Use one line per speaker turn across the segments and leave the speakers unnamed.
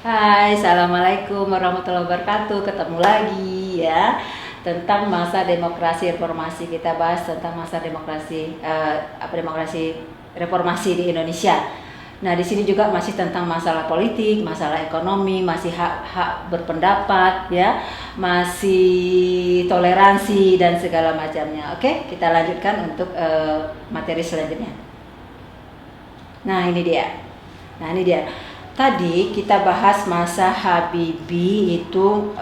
Hai, assalamualaikum warahmatullahi wabarakatuh. Ketemu lagi ya tentang masa demokrasi reformasi. Kita bahas tentang masa demokrasi demokrasi reformasi di Indonesia. Nah, di sini juga masih tentang masalah politik, masalah ekonomi, masih hak berpendapat ya, masih toleransi dan segala macamnya. Oke, kita lanjutkan untuk materi selanjutnya. Nah, ini dia. Nah, ini dia. Tadi kita bahas masa Habibie itu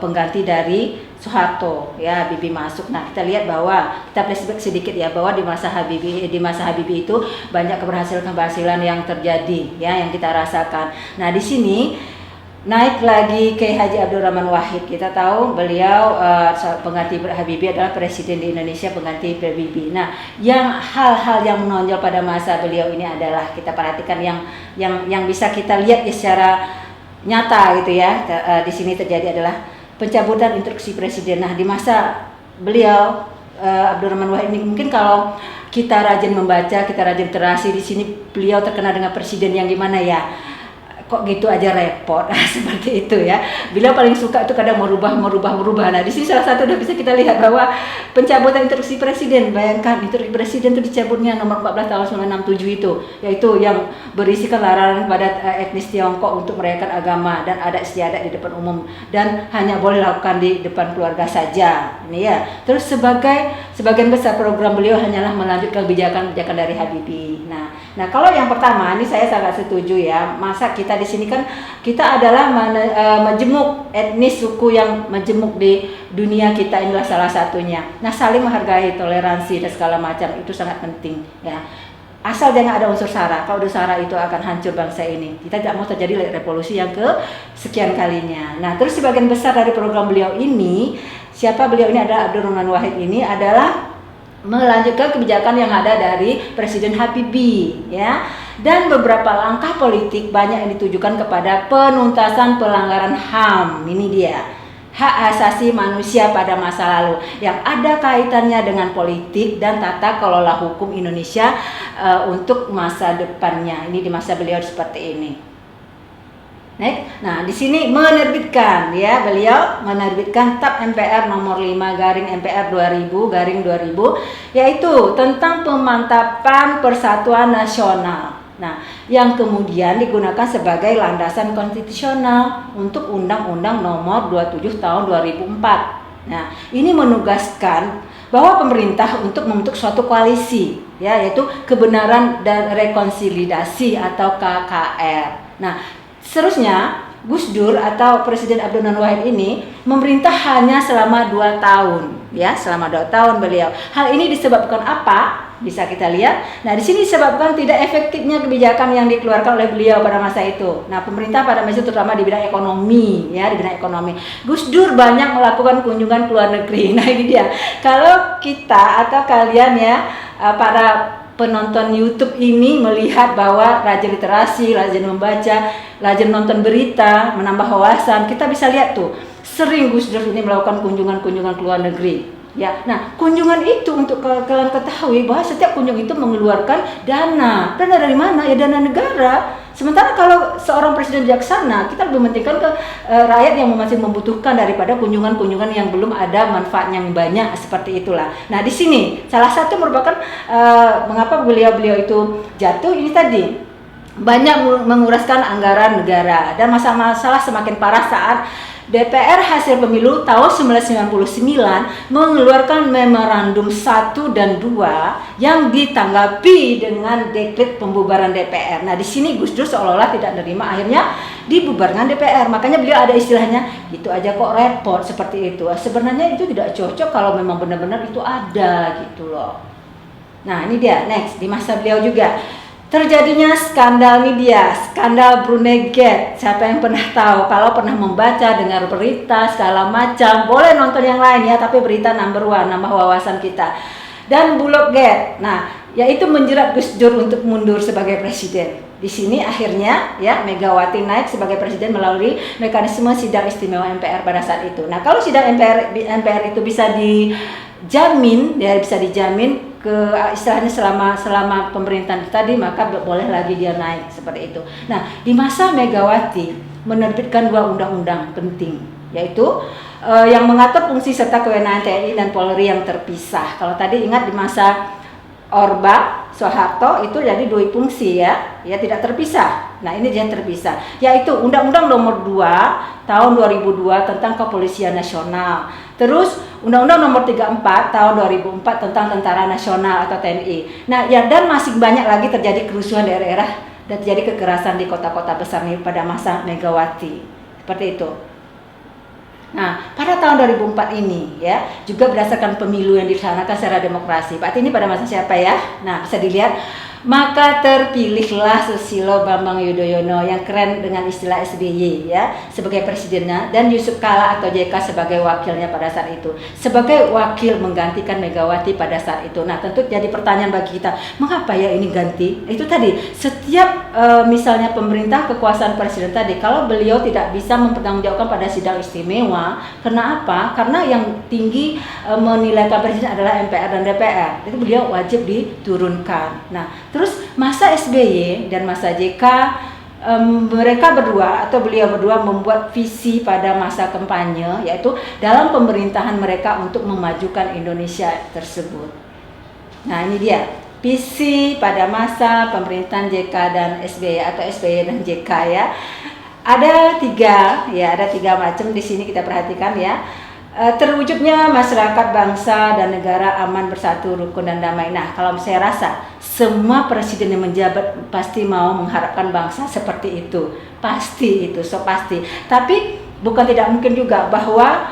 pengganti dari Soeharto ya. Habibie masuk. Nah, kita lihat bahwa kita flashback sedikit ya, bahwa di masa Habibie itu banyak keberhasilan yang terjadi ya, yang kita rasakan. Nah, di sini naik lagi ke Haji Abdurrahman Wahid. Kita tahu beliau pengganti Habibie adalah presiden di Indonesia, pengganti Habibie. Nah, hal-hal yang menonjol pada masa beliau ini adalah kita perhatikan yang bisa kita lihat ya secara nyata gitu ya. Di sini terjadi adalah pencabutan instruksi presiden. Nah, di masa beliau Abdurrahman Wahid ini, mungkin kalau kita rajin membaca, kita rajin literasi, di sini beliau terkenal dengan presiden yang gimana ya, kok gitu aja repot. Seperti itu ya. Beliau paling suka itu kadang merubah. Nah, di sini salah satu udah bisa kita lihat bahwa pencabutan instruksi presiden. Bayangkan instruksi presiden itu dicabutnya nomor 14 tahun 1967 itu, yaitu yang berisikan larangan kepada etnis Tiongkok untuk merayakan agama dan adat istiadat di depan umum, dan hanya boleh lakukan di depan keluarga saja. Ini ya. Terus sebagian besar program beliau hanyalah melanjutkan kebijakan-kebijakan dari Habibie. Nah, kalau yang pertama ini saya sangat setuju ya. Masa kita di sini kan kita adalah majemuk etnis suku yang majemuk di dunia kita, inilah salah satunya. Nah, saling menghargai, toleransi dan segala macam itu sangat penting ya. Asal jangan ada unsur sara. Kalau ada sara itu akan hancur bangsa ini. Kita tidak mau terjadi revolusi yang ke sekian kalinya. Nah, terus sebagian besar dari program beliau ini, beliau ini adalah Abdurrahman Wahid ini adalah melanjutkan kebijakan yang ada dari Presiden Habibie ya, dan beberapa langkah politik banyak yang ditujukan kepada penuntasan pelanggaran HAM. Ini dia, hak asasi manusia pada masa lalu, yang ada kaitannya dengan politik dan tata kelola hukum Indonesia untuk masa depannya. Ini di masa beliau seperti ini. Nah, di sini beliau menerbitkan TAP MPR nomor 5/MPR 2000/2000, yaitu tentang pemantapan persatuan nasional. Nah, yang kemudian digunakan sebagai landasan konstitusional untuk Undang-Undang nomor 27 tahun 2004. Nah, ini menugaskan bahwa pemerintah untuk membentuk suatu koalisi ya, yaitu Kebenaran dan Rekonsiliasi atau KKR. Nah, seterusnya Gus Dur atau Presiden Abdurrahman Wahid ini memerintah hanya selama 2 tahun ya, selama 2 tahun beliau. Hal ini disebabkan apa? Bisa kita lihat. Nah, di sini disebabkan tidak efektifnya kebijakan yang dikeluarkan oleh beliau pada masa itu. Nah, pemerintah pada masa itu terutama di bidang ekonomi ya, di bidang ekonomi. Gus Dur banyak melakukan kunjungan ke luar negeri. Nah, ini dia. Kalau kita atau kalian ya, para penonton YouTube ini melihat bahwa rajin literasi, rajin membaca, rajin nonton berita, menambah wawasan, kita bisa lihat tuh sering Gus Dur ini melakukan kunjungan ke luar negeri. Ya, nah kunjungan itu untuk kalian ketahui bahwa setiap kunjungan itu mengeluarkan dana dari mana? Ya dana negara. Sementara kalau seorang presiden bijaksana, kita lebih mementingkan ke rakyat yang masih membutuhkan daripada kunjungan-kunjungan yang belum ada manfaatnya yang banyak, seperti itulah. Nah, di sini salah satu merupakan mengapa beliau itu jatuh ini tadi, banyak menguraskan anggaran negara, dan masalah semakin parah saat DPR hasil pemilu tahun 1999 mengeluarkan memorandum 1 dan 2 yang ditanggapi dengan dekret pembubaran DPR. Nah, di sini Gus Dur seolah-olah tidak menerima, akhirnya dibubarkan DPR. Makanya beliau ada istilahnya, itu aja kok repot, seperti itu. Sebenarnya itu tidak cocok kalau memang benar-benar itu ada gitu loh. Nah, ini dia, next, di masa beliau juga terjadinya skandal media, skandal Brunei Gate. Siapa yang pernah tahu? Kalau pernah membaca, dengar berita segala macam, boleh nonton yang lain ya, tapi berita number 1, nambah wawasan kita. Dan Bulog Gate. Nah, yaitu menjerat Gus Dur untuk mundur sebagai presiden. Di sini akhirnya ya Megawati naik sebagai presiden melalui mekanisme sidang istimewa MPR pada saat itu. Nah, kalau sidang MPR itu bisa dijamin istilahnya selama pemerintahan tadi, maka boleh lagi dia naik seperti itu. Nah, di masa Megawati menerbitkan 2 undang-undang penting, yaitu yang mengatur fungsi serta kewenangan TNI dan Polri yang terpisah. Kalau tadi ingat di masa Orba, Soeharto itu jadi 2 fungsi ya tidak terpisah. Nah, ini dia terpisah, yaitu Undang-Undang Nomor 2 Tahun 2002 tentang Kepolisian Nasional. Terus Undang-Undang Nomor 34 Tahun 2004 tentang Tentara Nasional atau TNI. Nah, ya, dan masih banyak lagi terjadi kerusuhan daerah dan terjadi kekerasan di kota-kota besar nih pada masa Megawati. Seperti itu. Nah, pada tahun 2004 ini ya, juga berdasarkan pemilu yang dilaksanakan secara demokrasi. Berarti ini pada masa siapa ya? Nah, bisa dilihat, maka terpilihlah Susilo Bambang Yudhoyono yang keren dengan istilah SBY ya sebagai presidennya, dan Yusuf Kala atau JK sebagai wakilnya pada saat itu, sebagai wakil menggantikan Megawati pada saat itu. Nah, tentu jadi pertanyaan bagi kita, mengapa ya ini ganti? Itu tadi, setiap misalnya pemerintah kekuasaan presiden tadi, kalau beliau tidak bisa mempertanggungjawabkan pada sidang istimewa, kenapa? Karena yang tinggi menilaikan presiden adalah MPR dan DPR, itu beliau wajib diturunkan. Nah, terus masa SBY dan masa JK, mereka berdua atau beliau berdua membuat visi pada masa kampanye, yaitu dalam pemerintahan mereka untuk memajukan Indonesia tersebut. Nah, ini dia visi pada masa pemerintahan JK dan SBY atau SBY dan JK ya. Ada 3 macam di sini kita perhatikan ya. Terwujudnya masyarakat, bangsa, dan negara aman, bersatu, rukun, dan damai. Nah, kalau saya rasa semua presiden yang menjabat pasti mau mengharapkan bangsa seperti itu. Pasti itu, pasti. Tapi bukan tidak mungkin juga bahwa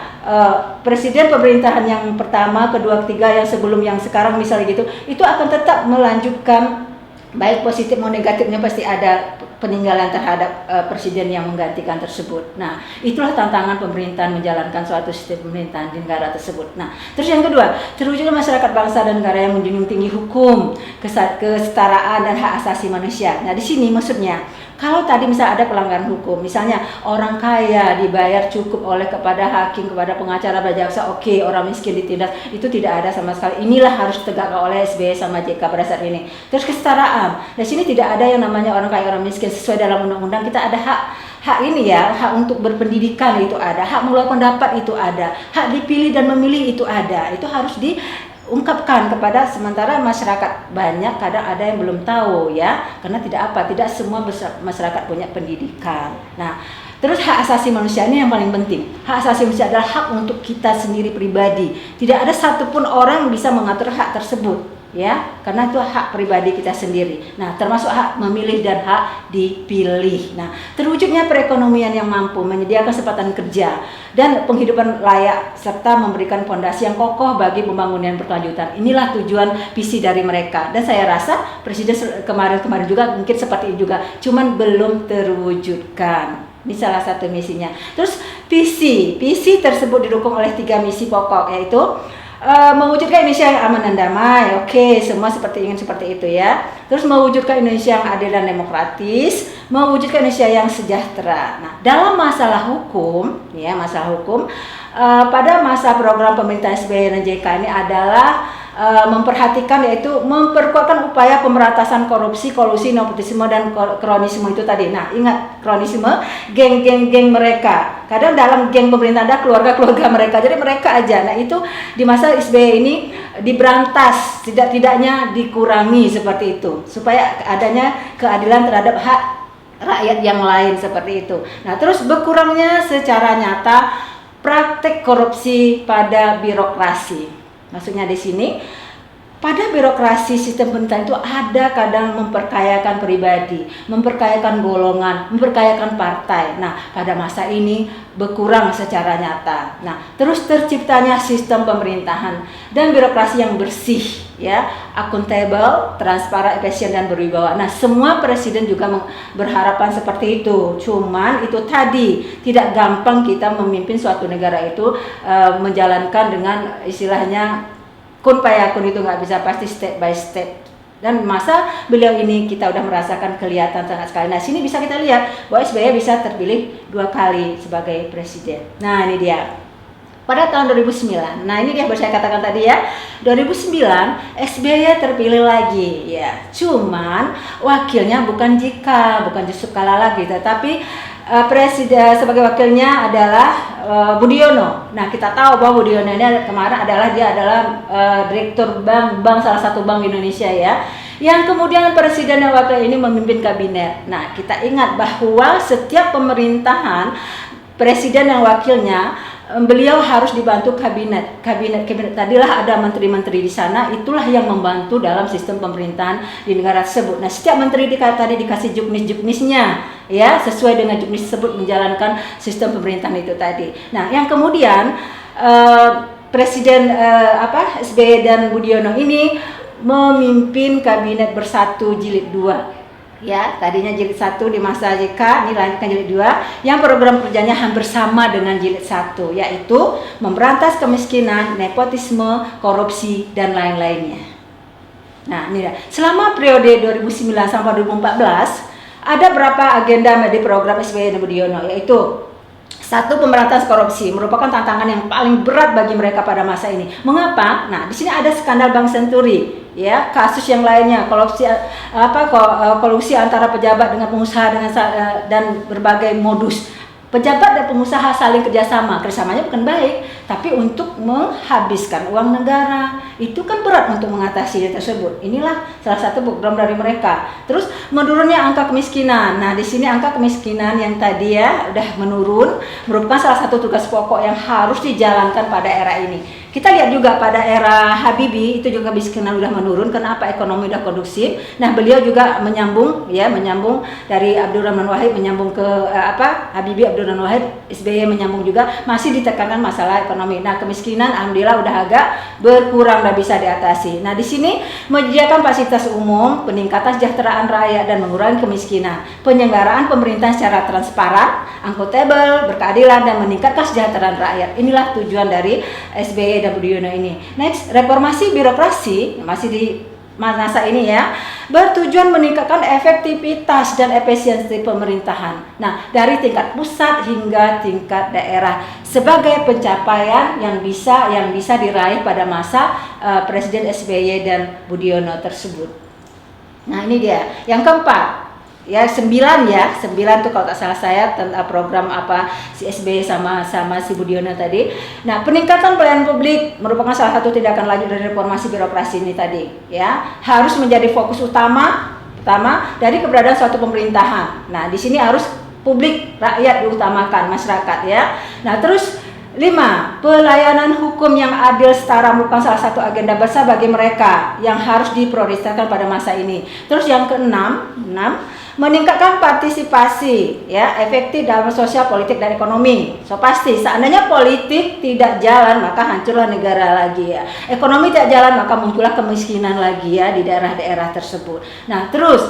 presiden pemerintahan yang pertama, kedua, ketiga, yang sebelum, yang sekarang misalnya gitu, itu akan tetap melanjutkan, baik positif maupun negatifnya pasti ada peninggalan terhadap presiden yang menggantikan tersebut. Nah, itulah tantangan pemerintahan menjalankan suatu sistem pemerintahan di negara tersebut. Nah, terus yang kedua, terwujudnya masyarakat, bangsa, dan negara yang menjunjung tinggi hukum, kesetaraan, dan hak asasi manusia. Nah, di sini maksudnya, kalau tadi misalnya ada pelanggaran hukum, misalnya orang kaya dibayar cukup oleh kepada hakim, kepada pengacara, jaksa, oke, orang miskin ditindas, itu tidak ada sama sekali. Inilah harus ditegakkan oleh SBY sama JK pada saat ini. Terus kesetaraan, di sini tidak ada yang namanya orang kaya, orang miskin. Sesuai dalam undang-undang kita ada hak ini ya, hak untuk berpendidikan itu ada, hak mengeluarkan pendapat itu ada, hak dipilih dan memilih itu ada. Itu harus diungkapkan kepada, sementara masyarakat banyak kadang ada yang belum tahu ya, karena tidak semua masyarakat punya pendidikan. Nah, terus hak asasi manusia ini yang paling penting. Hak asasi manusia adalah hak untuk kita sendiri pribadi. Tidak ada satupun orang yang bisa mengatur hak tersebut ya, karena itu hak pribadi kita sendiri. Nah, termasuk hak memilih dan hak dipilih. Nah, terwujudnya perekonomian yang mampu menyediakan kesempatan kerja dan penghidupan layak serta memberikan fondasi yang kokoh bagi pembangunan berkelanjutan. Inilah tujuan visi dari mereka. Dan saya rasa presiden kemarin juga mungkin seperti itu juga, cuman belum terwujudkan. Ini salah satu misinya. Terus visi tersebut didukung oleh 3 misi pokok, yaitu mewujudkan Indonesia yang aman dan damai. Oke, semua ingin seperti itu ya. Terus mewujudkan Indonesia yang adil dan demokratis, mewujudkan Indonesia yang sejahtera. Nah, dalam masalah hukum, pada masa program pemerintah SBY dan JK ini adalah memperhatikan, yaitu memperkuatkan upaya pemberantasan korupsi, kolusi, nepotisme, dan kronisme itu tadi. Nah, ingat kronisme, geng-geng mereka. Kadang dalam geng pemerintah ada keluarga-keluarga mereka, jadi mereka aja. Nah, itu di masa SBY ini diberantas, tidaknya dikurangi seperti itu, supaya adanya keadilan terhadap hak rakyat yang lain seperti itu. Nah, terus berkurangnya secara nyata praktek korupsi pada birokrasi. Maksudnya di sini, pada birokrasi sistem pemerintahan itu ada kadang memperkayakan pribadi, memperkayakan golongan, memperkayakan partai. Nah, pada masa ini berkurang secara nyata. Nah, terus terciptanya sistem pemerintahan dan birokrasi yang bersih, ya, akuntabel, transparan, efisien, dan berwibawa. Nah, semua presiden juga berharapan seperti itu. Cuman itu tadi, tidak gampang kita memimpin suatu negara itu menjalankan dengan istilahnya kun payakun, itu nggak bisa pasti step by step. Dan masa beliau ini kita udah merasakan kelihatan sangat sekali. Nah, sini bisa kita lihat bahwa SBY bisa terpilih 2 kali sebagai presiden. Nah, ini dia. pada tahun 2009. Nah, ini dia baru saya katakan tadi ya. 2009 SBY terpilih lagi ya. Cuman wakilnya bukan JK, bukan Yusuf Kala lagi, tetapi presiden sebagai wakilnya adalah Budiono. Nah, kita tahu bahwa Budiono ini kemarin dia adalah direktur bank salah satu bank di Indonesia ya. Yang kemudian presiden dan wakil ini memimpin kabinet. Nah, kita ingat bahwa setiap pemerintahan presiden dan wakilnya beliau harus dibantu kabinet. Tadilah ada menteri-menteri di sana, itulah yang membantu dalam sistem pemerintahan di negara tersebut. Nah, setiap menteri tadi dikasih juknis-juknisnya, ya, sesuai dengan juknis tersebut menjalankan sistem pemerintahan itu tadi. Nah, yang kemudian Presiden SBY dan Budiono ini memimpin kabinet bersatu jilid 2. Ya, tadinya jilid 1 di masa JK, ini lanjutkan jilid 2 yang program kerjanya hampir sama dengan jilid 1, yaitu memberantas kemiskinan, nepotisme, korupsi, dan lain-lainnya. Nah, ini selama periode 2009 sampai 2014 ada berapa agenda di program SBY dan Budiono, yaitu 1. Pemberantasan korupsi merupakan tantangan yang paling berat bagi mereka pada masa ini. Mengapa? Nah, di sini ada skandal Bank Senturi, ya, kasus yang lainnya, kolusi antara pejabat dengan pengusaha dan berbagai modus. Pejabat dan pengusaha saling kerjasamanya bukan baik, tapi untuk menghabiskan uang negara. Itu kan berat untuk mengatasi hal tersebut. Inilah salah satu program dari mereka. Terus menurunnya angka kemiskinan. Nah, di sini angka kemiskinan yang tadi ya udah menurun merupakan salah satu tugas pokok yang harus dijalankan pada era ini. Kita lihat juga pada era Habibie itu juga kemiskinan sudah menurun. Kenapa? Ekonomi sudah kondusif. Nah, beliau juga menyambung dari Abdurrahman Wahid menyambung ke Habibie Abdurrahman Wahid, SBY menyambung juga, masih ditekankan masalah ekonomi. Nah, kemiskinan alhamdulillah udah agak berkurang, udah bisa diatasi. Nah, di sini menyediakan fasilitas umum, peningkatan kesejahteraan rakyat dan mengurangi kemiskinan, penyelenggaraan pemerintahan secara transparan, akuntabel, berkeadilan dan meningkatkan kesejahteraan rakyat. Inilah tujuan dari SBY dan Budiono ini. Next, reformasi birokrasi masih di masa ini ya, bertujuan meningkatkan efektivitas dan efisiensi pemerintahan. Nah, dari tingkat pusat hingga tingkat daerah sebagai pencapaian yang bisa diraih pada masa Presiden SBY dan Budiono tersebut. Nah, ini dia. Yang keempat, ya 9 tuh kalau tak salah saya tentang program si SBY sama si Budiono tadi. Nah, peningkatan pelayanan publik merupakan salah satu tindakan lanjut dari reformasi birokrasi ini tadi, ya. Harus menjadi fokus utama dari keberadaan suatu pemerintahan. Nah, di sini harus publik, rakyat diutamakan, masyarakat ya. Nah, terus 5. Pelayanan hukum yang adil setara merupakan salah satu agenda besar bagi mereka yang harus diprioritaskan pada masa ini. Terus yang ke-6, meningkatkan partisipasi ya efektif dalam sosial, politik dan ekonomi. So pasti seandainya politik tidak jalan maka hancurlah negara lagi ya. Ekonomi tidak jalan maka muncullah kemiskinan lagi ya di daerah-daerah tersebut. Nah, terus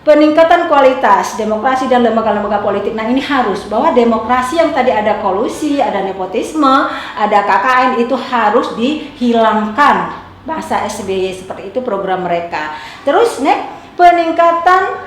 peningkatan kualitas demokrasi dan lembaga-lembaga politik. Nah, ini harus bahwa demokrasi yang tadi ada kolusi, ada nepotisme, ada KKN itu harus dihilangkan. Bahasa SBY seperti itu program mereka. Terus peningkatan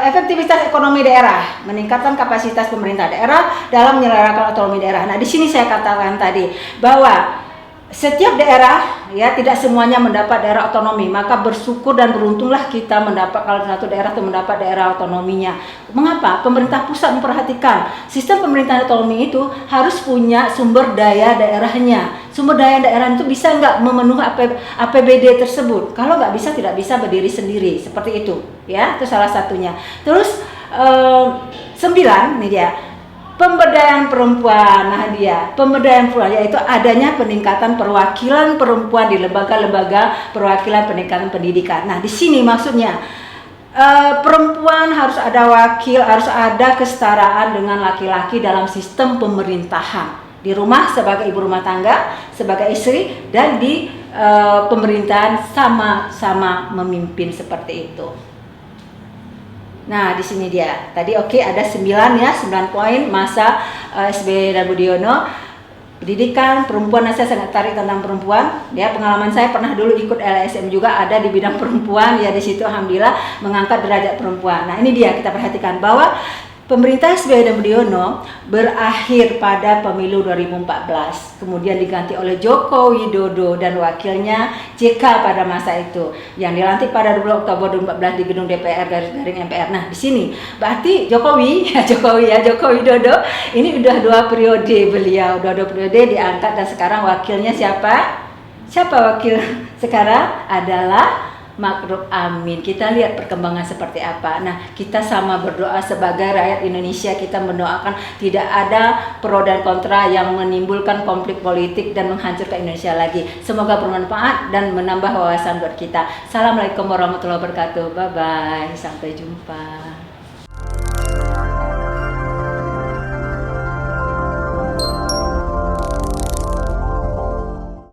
efektivitas ekonomi daerah, meningkatkan kapasitas pemerintah daerah dalam menyelenggarakan otonomi daerah. Nah, di sini saya katakan tadi bahwa setiap daerah ya tidak semuanya mendapat daerah otonomi, maka bersyukur dan beruntunglah kita mendapat kalau satu daerah itu mendapat daerah otonominya. Mengapa? Pemerintah pusat memperhatikan sistem pemerintahan otonomi itu harus punya sumber daya daerahnya. Sumber daya daerah itu bisa nggak memenuhi APBD tersebut? Kalau nggak bisa, tidak bisa berdiri sendiri seperti itu ya, itu salah satunya. Terus 9 nih dia. Pemberdayaan perempuan. Nah, dia pemberdayaan perempuan yaitu adanya peningkatan perwakilan perempuan di lembaga-lembaga perwakilan peningkatan pendidikan. Nah, di sini maksudnya perempuan harus ada wakil, harus ada kesetaraan dengan laki-laki dalam sistem pemerintahan. Di rumah sebagai ibu rumah tangga, sebagai istri, dan di pemerintahan sama-sama memimpin seperti itu. Nah, di sini dia. Tadi ada 9 poin masa SBY dan Budiono. Pendidikan perempuan, saya sangat tarik tentang perempuan. Ya, pengalaman saya pernah dulu ikut LSM juga ada di bidang perempuan ya, di situ alhamdulillah mengangkat derajat perempuan. Nah, ini dia kita perhatikan bahwa Pemerintah SBY dan Budiono berakhir pada pemilu 2014, kemudian diganti oleh Joko Widodo dan wakilnya JK pada masa itu, yang dilantik pada 20 Oktober 2014 di gedung DPR garing MPR. Nah, di sini berarti Joko Widodo ini udah 2 periode beliau, udah 2 periode diangkat, dan sekarang wakilnya siapa? Siapa wakil sekarang? Adalah Ma'ruf Amin. Kita lihat perkembangan seperti apa. Nah, kita sama berdoa sebagai rakyat Indonesia, kita mendoakan tidak ada pro dan kontra yang menimbulkan konflik politik dan menghancurkan Indonesia lagi. Semoga bermanfaat dan menambah wawasan buat kita. Assalamualaikum warahmatullahi wabarakatuh. Bye bye. Sampai jumpa.